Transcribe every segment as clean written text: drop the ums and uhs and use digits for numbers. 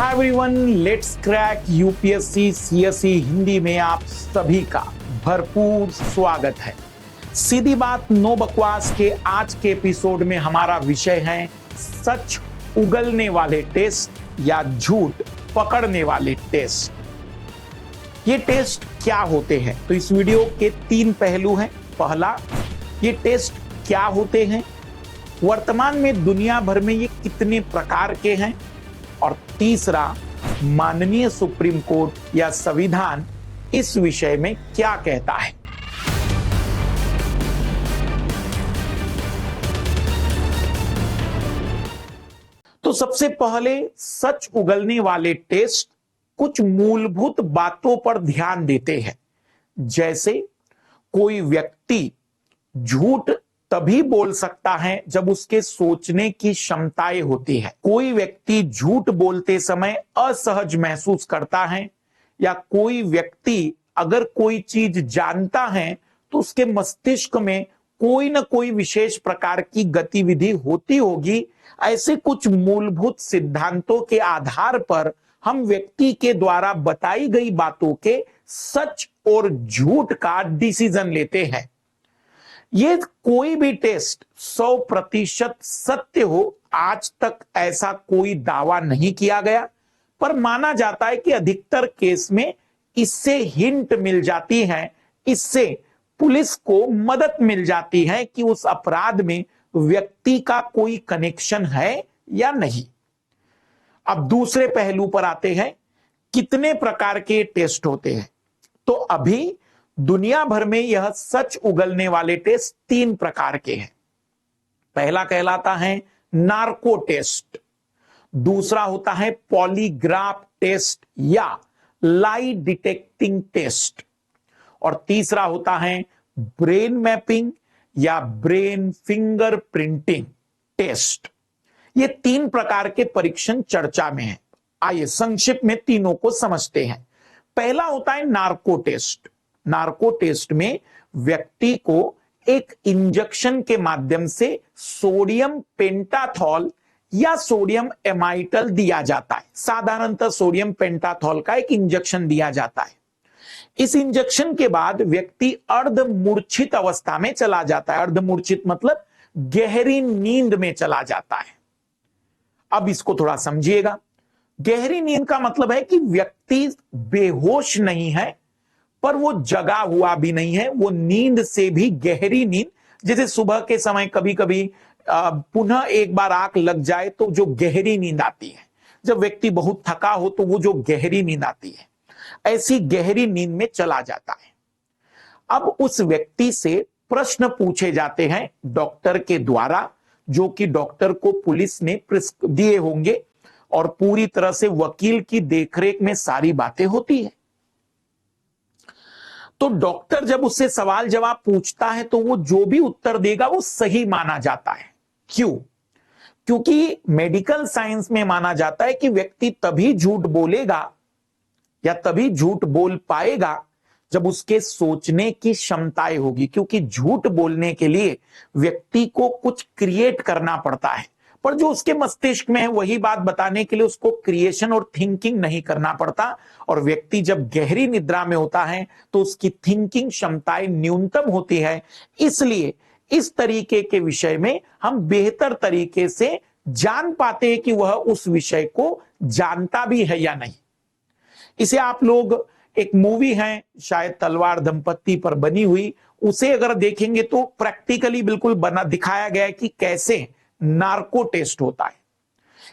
Hi everyone, let's crack UPSC CSE Hindi में आप सभी का भरपूर स्वागत है। सीधी बात नो बकवास के आज के एपिसोड में हमारा विषय है सच उगलने वाले टेस्ट या झूठ पकड़ने वाले टेस्ट। ये टेस्ट क्या होते हैं? तो इस वीडियो के 3 पहलू हैं। पहला, ये टेस्ट क्या होते हैं, वर्तमान में दुनिया भर में ये कितने प्रकार के हैं, और तीसरा, माननीय सुप्रीम कोर्ट या संविधान इस विषय में क्या कहता है। तो सबसे पहले सच उगलने वाले टेस्ट कुछ मूलभूत बातों पर ध्यान देते हैं। जैसे कोई व्यक्ति झूठ तभी बोल सकता है जब उसके सोचने की क्षमताएं होती है। कोई व्यक्ति झूठ बोलते समय असहज महसूस करता है, या कोई व्यक्ति अगर कोई चीज जानता है तो उसके मस्तिष्क में कोई ना कोई विशेष प्रकार की गतिविधि होती होगी। ऐसे कुछ मूलभूत सिद्धांतों के आधार पर हम व्यक्ति के द्वारा बताई गई बातों के सच और झूठ का डिसीजन लेते हैं। ये कोई भी टेस्ट 100% सत्य हो, आज तक ऐसा कोई दावा नहीं किया गया, पर माना जाता है कि अधिकतर केस में इससे हिंट मिल जाती है, इससे पुलिस को मदद मिल जाती है कि उस अपराध में व्यक्ति का कोई कनेक्शन है या नहीं। अब दूसरे पहलू पर आते हैं, कितने प्रकार के टेस्ट होते हैं। तो अभी दुनिया भर में यह सच उगलने वाले टेस्ट 3 प्रकार के हैं। पहला कहलाता है नार्को टेस्ट, दूसरा होता है पॉलीग्राफ टेस्ट या लाई डिटेक्टिंग टेस्ट, और तीसरा होता है ब्रेन मैपिंग या ब्रेन फिंगरप्रिंटिंग टेस्ट। ये 3 प्रकार के परीक्षण चर्चा में हैं। आइए संक्षिप्त में तीनों को समझते हैं। पहला होता है नार्को टेस्ट। नार्को टेस्ट में व्यक्ति को एक इंजेक्शन के माध्यम से सोडियम पेंटाथॉल या सोडियम एमाइटल दिया जाता है। साधारणतः सोडियम पेंटाथॉल का एक इंजेक्शन दिया जाता है। इस इंजेक्शन के बाद व्यक्ति अर्धमूर्छित अवस्था में चला जाता है। अर्धमूर्छित मतलब गहरी नींद में चला जाता है। अब इसको थोड़ा समझिएगा। गहरी नींद का मतलब है कि व्यक्ति बेहोश नहीं है, पर वो जगा हुआ भी नहीं है, वो नींद से भी गहरी नींद, जैसे सुबह के समय कभी कभी पुनः एक बार आंख लग जाए तो जो गहरी नींद आती है, जब व्यक्ति बहुत थका हो तो वो जो गहरी नींद आती है, ऐसी गहरी नींद में चला जाता है। अब उस व्यक्ति से प्रश्न पूछे जाते हैं डॉक्टर के द्वारा, जो कि डॉक्टर को पुलिस ने दिए होंगे, और पूरी तरह से वकील की देखरेख में सारी बातें होती है। तो डॉक्टर जब उससे सवाल जवाब पूछता है तो वो जो भी उत्तर देगा वो सही माना जाता है। क्यों? क्योंकि मेडिकल साइंस में माना जाता है कि व्यक्ति तभी झूठ बोलेगा या तभी झूठ बोल पाएगा जब उसके सोचने की क्षमताएं होगी। क्योंकि झूठ बोलने के लिए व्यक्ति को कुछ क्रिएट करना पड़ता है, पर जो उसके मस्तिष्क में है वही बात बताने के लिए उसको क्रिएशन और थिंकिंग नहीं करना पड़ता। और व्यक्ति जब गहरी निद्रा में होता है तो उसकी थिंकिंग क्षमताएं न्यूनतम होती है। इसलिए इस तरीके के विषय में हम बेहतर तरीके से जान पाते हैं कि वह उस विषय को जानता भी है या नहीं। इसे आप लोग, एक मूवी है शायद तलवार दंपत्ति पर बनी हुई, उसे अगर देखेंगे तो प्रैक्टिकली बिल्कुल बना दिखाया गया है कि कैसे नार्को टेस्ट होता है।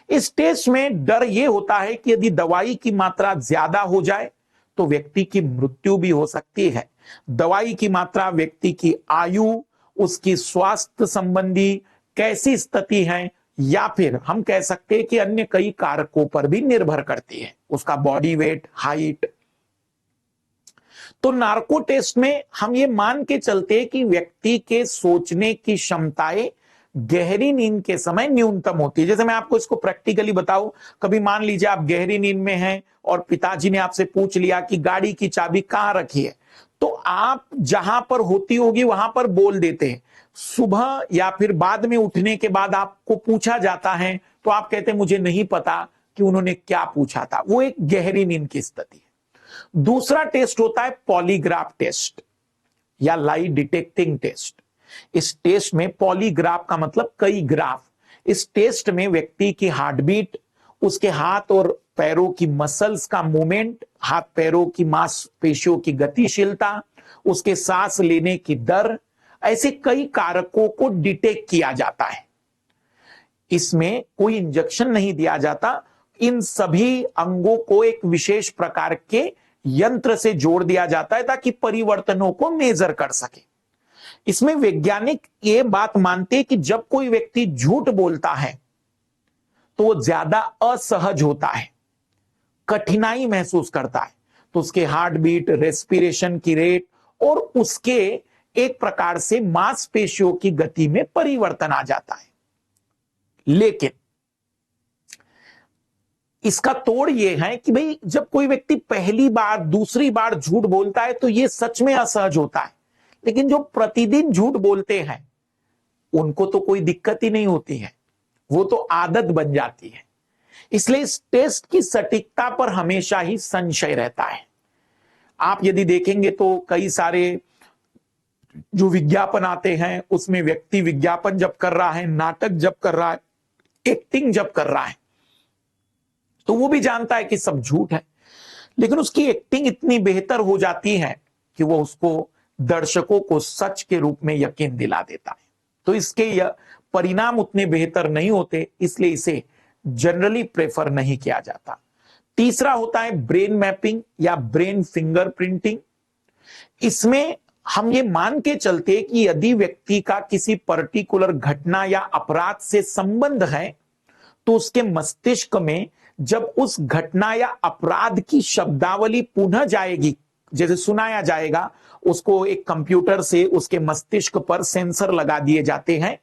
इस टेस्ट में डर यह होता है कि यदि दवाई की मात्रा ज्यादा हो जाए तो व्यक्ति की मृत्यु भी हो सकती है। दवाई की मात्रा व्यक्ति की आयु, उसकी स्वास्थ्य संबंधी कैसी स्थिति है, या फिर हम कह सकते हैं कि अन्य कई कारकों पर भी निर्भर करती है, उसका बॉडी वेट, हाइट। तो नार्को टेस्ट में हम ये मान के चलते हैं कि व्यक्ति के सोचने की क्षमताएं गहरी नींद के समय न्यूनतम होती है। जैसे मैं आपको इसको प्रैक्टिकली बताऊं, कभी मान लीजिए आप गहरी नींद में हैं और पिताजी ने आपसे पूछ लिया कि गाड़ी की चाबी कहां रखी है, तो आप जहां पर होती होगी वहां पर बोल देते हैं। सुबह या फिर बाद में उठने के बाद आपको पूछा जाता है तो आप कहते हैं मुझे नहीं पता, कि उन्होंने क्या पूछा था, वो एक गहरी नींद की स्थिति है। दूसरा टेस्ट होता है पॉलीग्राफ टेस्ट या लाई डिटेक्टिंग टेस्ट। इस टेस्ट में पॉलीग्राफ का मतलब कई ग्राफ। इस टेस्ट में व्यक्ति की हार्ट बीट, उसके हाथ और पैरों की मसल्स का मूवमेंट, हाथ पैरों की मांसपेशियों की गतिशीलता, उसके सांस लेने की दर, ऐसे कई कारकों को डिटेक्ट किया जाता है। इसमें कोई इंजेक्शन नहीं दिया जाता, इन सभी अंगों को एक विशेष प्रकार के यंत्र से जोड़ दिया जाता है ताकि परिवर्तनों को मेजर कर सके। इसमें वैज्ञानिक ये बात मानते हैं कि जब कोई व्यक्ति झूठ बोलता है तो वो ज्यादा असहज होता है, कठिनाई महसूस करता है, तो उसके हार्ट बीट, रेस्पिरेशन की रेट और उसके एक प्रकार से मांसपेशियों की गति में परिवर्तन आ जाता है। लेकिन इसका तोड़ यह है कि भाई जब कोई व्यक्ति पहली बार, दूसरी बार झूठ बोलता है तो यह सच में असहज होता है, लेकिन जो प्रतिदिन झूठ बोलते हैं उनको तो कोई दिक्कत ही नहीं होती है, वो तो आदत बन जाती है। इसलिए इस टेस्ट की सटीकता पर हमेशा ही संशय रहता है। आप यदि देखेंगे तो कई सारे जो विज्ञापन आते हैं उसमें व्यक्ति विज्ञापन जब कर रहा है, नाटक जब कर रहा है, एक्टिंग जब कर रहा है, तो वो भी जानता है कि सब झूठ है, लेकिन उसकी एक्टिंग इतनी बेहतर हो जाती है कि वो उसको दर्शकों को सच के रूप में यकीन दिला देता है। तो इसके परिणाम उतने बेहतर नहीं होते, इसलिए इसे जनरली प्रेफर नहीं किया जाता। तीसरा होता है ब्रेन मैपिंग या ब्रेन फिंगरप्रिंटिंग। इसमें हम ये मान के चलते कि यदि व्यक्ति का किसी पर्टिकुलर घटना या अपराध से संबंध है तो उसके मस्तिष्क में जब उस घटना या अपराध की शब्दावली पुनः जाएगी, जैसे सुनाया जाएगा, उसको एक कंप्यूटर से उसके मस्तिष्क पर सेंसर लगा दिए जाते हैं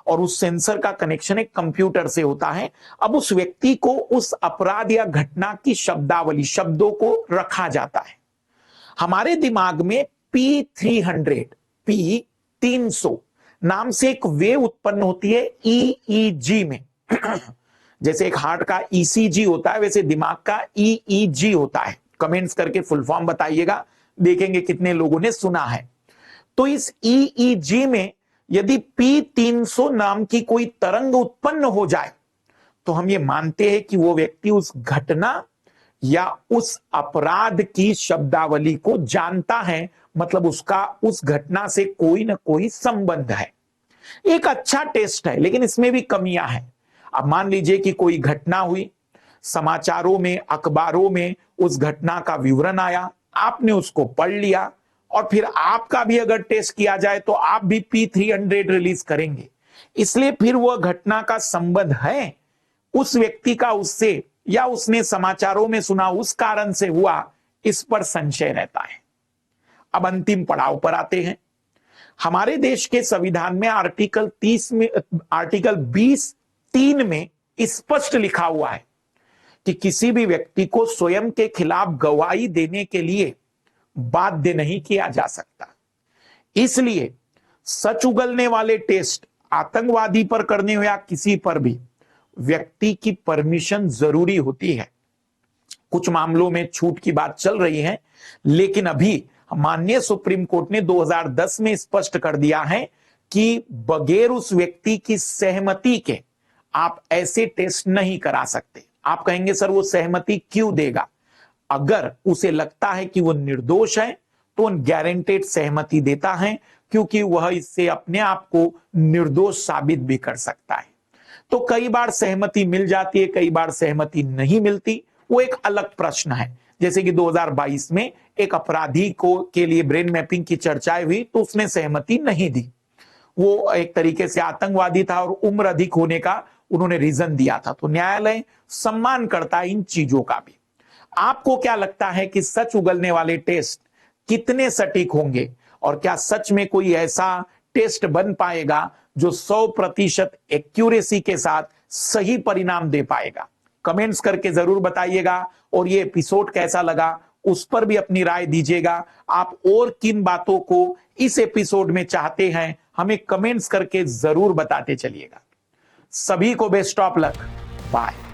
और उस सेंसर का कनेक्शन एक कंप्यूटर से होता है। अब उस व्यक्ति को उस अपराध या घटना की शब्दावली, शब्दों को रखा जाता है। हमारे दिमाग में P300 नाम से एक वेव उत्पन्न होती है EEG में। जैसे एक हार्ट का ECG होता है, वैसे दिमाग का EEG होता है। कमेंट्स करके फुल फॉर्म बताइएगा, देखेंगे कितने लोगों ने सुना है। तो इस EEG में यदि P300 नाम की कोई तरंग उत्पन्न हो जाए तो हम ये मानते हैं कि वो व्यक्ति उस घटना या उस अपराध की शब्दावली को जानता है, मतलब उसका उस घटना से कोई ना कोई संबंध है। एक अच्छा टेस्ट है, लेकिन इसमें भी कमियां हैं। अब मान लीजिए कि कोई घटना हुई, समाचारों में, अखबारों में उस घटना का विवरण आया, आपने उसको पढ़ लिया और फिर आपका भी अगर टेस्ट किया जाए तो आप भी P300 रिलीज करेंगे। इसलिए फिर वह घटना का संबंध है उस व्यक्ति का उससे, या उसने समाचारों में सुना उस कारण से हुआ, इस पर संशय रहता है। अब अंतिम पड़ाव पर आते हैं। हमारे देश के संविधान में आर्टिकल 20(3) में स्पष्ट लिखा हुआ है कि किसी भी व्यक्ति को स्वयं के खिलाफ गवाही देने के लिए बाध्य नहीं किया जा सकता। इसलिए सच उगलने वाले टेस्ट आतंकवादी पर करने हो या किसी पर भी, व्यक्ति की परमिशन जरूरी होती है। कुछ मामलों में छूट की बात चल रही है, लेकिन अभी माननीय सुप्रीम कोर्ट ने 2010 में स्पष्ट कर दिया है कि बगैर उस व्यक्ति की सहमति के आप ऐसे टेस्ट नहीं करा सकते। आप कहेंगे सर वो सहमति क्यों देगा? अगर उसे लगता है कि वो निर्दोष है तो गारंटेड सहमति देता है, क्योंकि वह इससे अपने आप को निर्दोष साबित भी कर सकता है। तो कई बार सहमति मिल जाती है, कई बार सहमति नहीं मिलती, वो एक अलग प्रश्न है। जैसे कि 2022 में एक अपराधी को के लिए ब्रेन मैपिंग की चर्चाएं हुई तो उसने सहमति नहीं दी। वो एक तरीके से आतंकवादी था और उम्र अधिक होने का उन्होंने रीजन दिया था। तो न्यायालय सम्मान करता है इन चीजों का भी। आपको क्या लगता है कि सच उगलने वाले टेस्ट कितने सटीक होंगे, और क्या सच में कोई ऐसा टेस्ट बन पाएगा जो 100% एक्यूरेसी के साथ सही परिणाम दे पाएगा? कमेंट्स करके जरूर बताइएगा। और ये एपिसोड कैसा लगा उस पर भी अपनी राय दीजिएगा। आप और किन बातों को इस एपिसोड में चाहते हैं हमें कमेंट्स करके जरूर बताते चलिएगा। सभी को बेस्ट ऑफ लक। बाय।